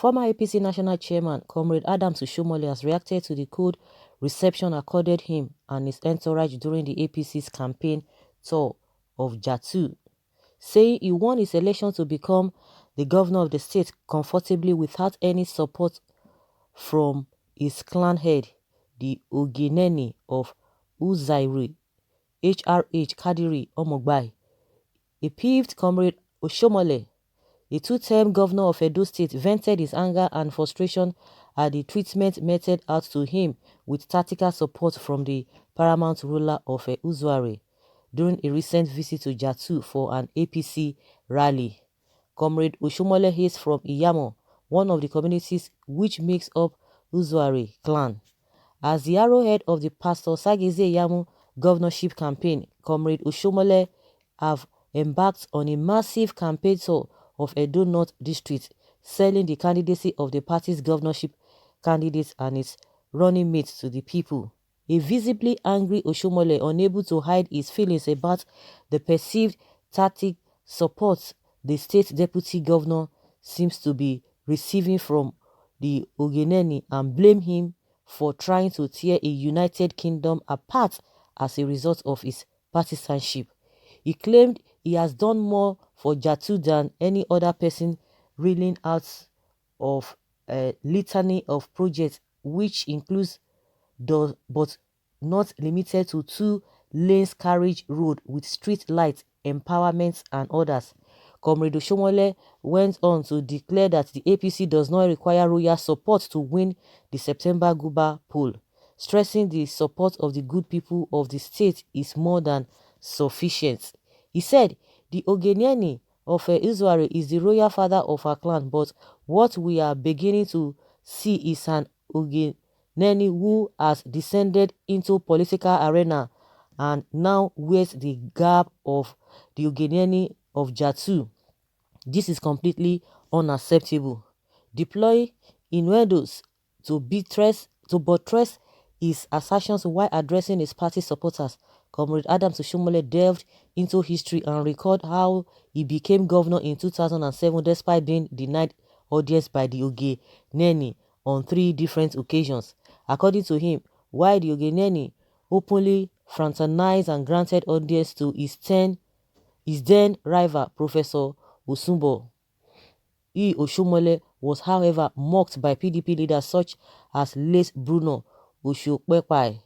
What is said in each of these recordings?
Former APC National Chairman Comrade Adams Oshiomole has reacted to the cold reception accorded him and his entourage during the APC's campaign tour of Jatu, saying he won his election to become the governor of the state comfortably without any support from his clan head, the OGIENENI of Uzairi, HRH Kadiri Omogbai. A peeved Comrade Oshiomole, the two-term governor of Edo State, vented his anger and frustration at the treatment meted out to him with tactical support from the paramount ruler of Uzuare during a recent visit to Jatu for an APC rally. Comrade Oshiomole hails from Iyamo, one of the communities which makes up Uzuare clan. As the arrowhead of the Pastor Sageze Iyamo governorship campaign, Comrade Oshiomole have embarked on a massive campaign tour of Edo North District, selling the candidacy of the party's governorship candidate and its running mates to the people. A visibly angry Oshiomole, unable to hide his feelings about the perceived tactic support the state deputy governor seems to be receiving from the OGIENENI, and blame him for trying to tear a united kingdom apart as a result of his partisanship. He claimed he has done more for Jatu than any other person, reeling out of a litany of projects which includes but not limited to 2 lanes carriage road with street lights, empowerment and others. Comrade Oshiomole went on to declare that the APC does not require royal support to win the September Guba poll, stressing the support of the good people of the state is more than sufficient. He said, the Ogenieni of Uzuare is the royal father of our clan, but what we are beginning to see is an Ogenieni who has descended into political arena and now wears the garb of the Ogenieni of Jatu. This is completely unacceptable. Deploy innuendos to buttress his assertions while addressing his party supporters, Comrade Adams Oshiomole delved into history and recalled how he became governor in 2007 despite being denied audience by the Ogenieni on 3 different occasions. According to him, while the Ogenieni openly fraternized and granted audience to his then rival, Professor Osumbo, Oshiomole was, however, mocked by PDP leaders such as late Bruno Oshiopekai,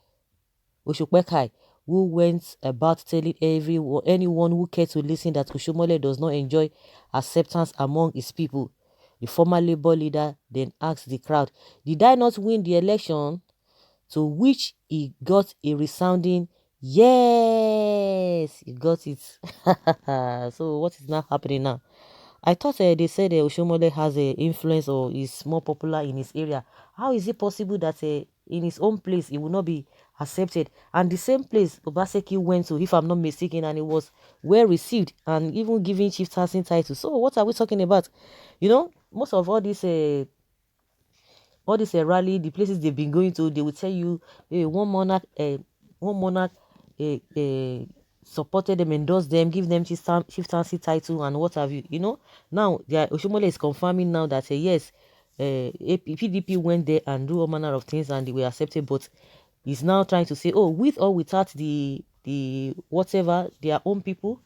who went about telling anyone who cared to listen that Oshiomole does not enjoy acceptance among his people. The former Labour leader then asked the crowd, "Did I not win the election?" To which he got a resounding yes. He got it. So what is now happening now? I thought they said Oshiomole has a influence or is more popular in his area. How is it possible that in his own place he will not be accepted? And the same place Obaseki went to, if I'm not mistaken, and it was well received and even given chieftaincy title. So what are we talking about? You know, most of all this rally, the places they've been going to, they will tell you one monarch supported them, endorsed them, give them chieftaincy title and what have you. You know, now Oshiomole is confirming now that yes, PDP went there and do all manner of things and they were accepted, but he's now trying to say, oh, with or without the whatever their own people,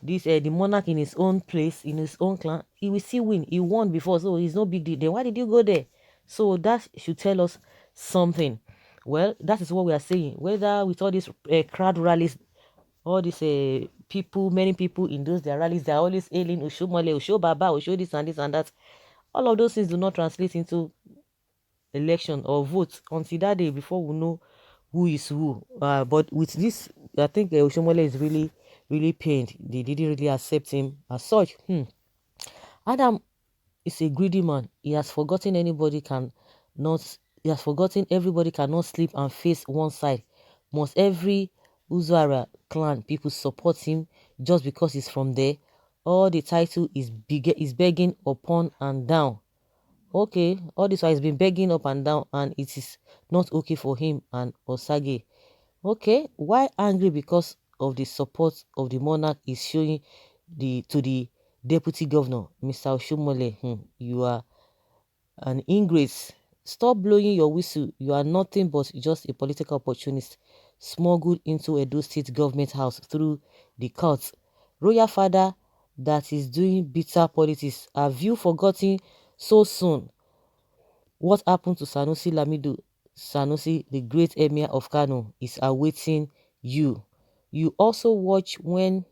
this the monarch in his own place, in his own clan, he will still win. He won before, so it's no big deal. Then why did you go there? So that should tell us something. Well, that is what we are saying. Whether with all these crowd rallies, all these people, many people in those their rallies, they are always hailing Oshiomole, Osho Baba, Osho this and this and that. All of those things do not translate into election or vote until that day before we know who is who. But with this, I think Oshiomole is really pained. They didn't really accept him as such. Adam is a greedy man. He has forgotten everybody cannot sleep and face one side. Must every Uzuara clan people support him just because he's from there? All the title is begging upon and down. Okay, all this while he's been begging up and down, and it is not okay for him and Osage. Okay, why angry because of the support of the monarch is showing to the deputy governor, Mr. Oshiomole? You are and ingrates. Stop blowing your whistle. You are nothing but just a political opportunist smuggled into Edo State government house through the courts. Royal father that is doing bitter politics. Have you forgotten so soon what happened to Sanusi Lamido? Sanusi, the great emir of Kano, is awaiting you. You also watch when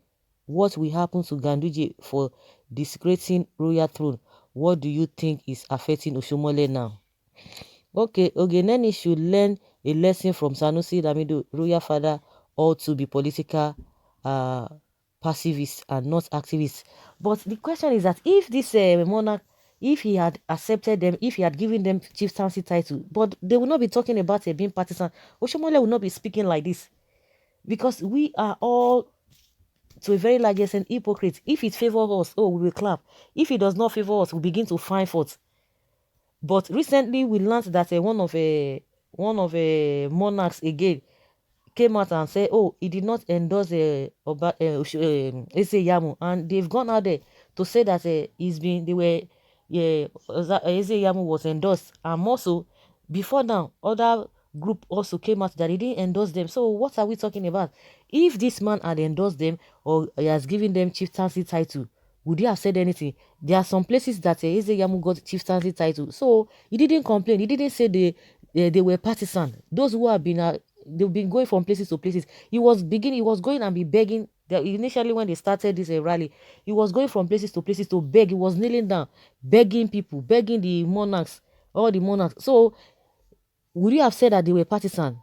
what will happen to Ganduje for disgracing royal throne. What do you think is affecting Oshiomole now? Okay, Ogieneni should learn a lesson from Sanusi Lamido, royal father, or to be political uh, pacifists and not activists. But the question is that if this monarch, if he had accepted them, if he had given them chieftaincy title, but they will not be talking about being partisan. Oshiomole will not be speaking like this because we are all to a very large extent hypocrites. If it favors us, oh, we will clap. If it does not favor us, we begin to find fault. But recently we learned that one of a monarchs again came out and said, oh, he did not endorse Eze Yamu, and they've gone out there to say that he's been they were yeah Eze Yamu was endorsed, and also before now other group also came out that he didn't endorse them. So what are we talking about? If this man had endorsed them or he has given them chieftaincy title, would he have said anything? There are some places that Eze Yamu got chieftaincy title, so he didn't complain. He didn't say they were partisan. Those who have been they've been going from places to places. He was going and be begging. Initially, when they started this rally, he was going from places to beg. He was kneeling down, begging people, begging the monarchs, all the monarchs. So, would you have said that they were partisan?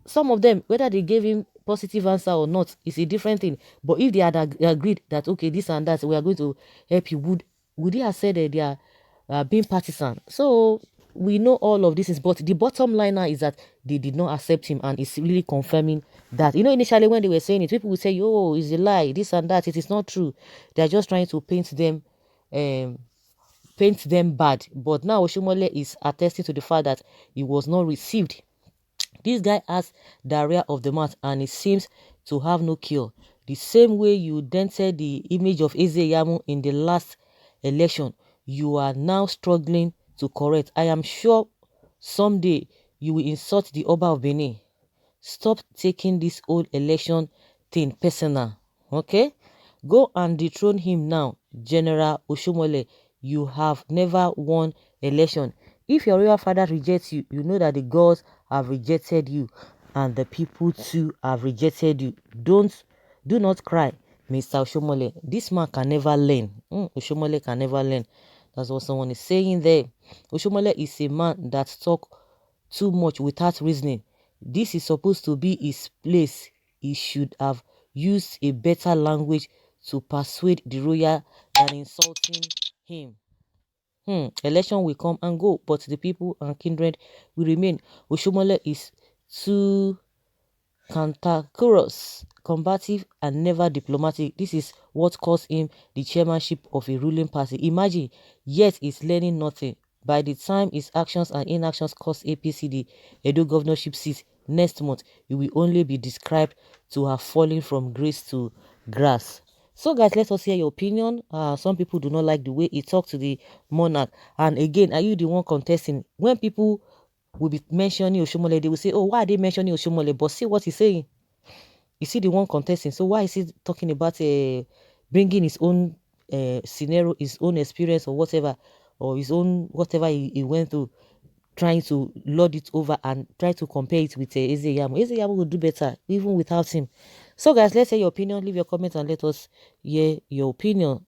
Some of them, whether they gave him positive answer or not, is a different thing. But if they had agreed that okay, this and that, we are going to help you, would he have said that they are being partisan? So we know all of this is, but the bottom line now is that they did not accept him, and it's really confirming that. Initially when they were saying it, people would say, "Oh, it's a lie, this and that." It is not true. They are just trying to um, paint them bad. But now Oshomole is attesting to the fact that he was not received. This guy has diarrhea of the mouth and it seems to have no cure. The same way you dented the image of Eze Yamu in the last election, you are now struggling to correct. I am sure someday you will insult the Oba of Benin. Stop taking this old election thing personal. Okay? Go and dethrone him now, General Oshomole. You have never won election. If your royal father rejects you, you know that the gods have rejected you and the people too have rejected you. Do not cry, Mr. Oshomole. This man can never learn. Oshomole can never learn. That's what someone is saying there. Oshomole is a man that talk too much without reasoning. This is supposed to be his place. He should have used a better language to persuade the royal than insulting him. Election will come and go, but the people and kindred will remain. Oshomole is too cantankerous, combative, and never diplomatic. This is what cost him the chairmanship of a ruling party. Imagine, yet he's learning nothing. By the time his actions and inactions cost APC the Edo governorship seat next month, he will only be described to have fallen from grace to grass. So guys, let us hear your opinion. Some people do not like the way he talked to the monarch. And again, are you the one contesting? When people will be mentioning Oshomole, they will say, oh, why are they mentioning Oshomole? But see what he's saying. You see the one contesting. So why is he talking about bringing his own scenario, his own experience or whatever, or his own whatever he went through, trying to lord it over and try to compare it with Eze Yamu. Eze Yamu will do better even without him. So guys, let's hear your opinion. Leave your comments and let us hear your opinion.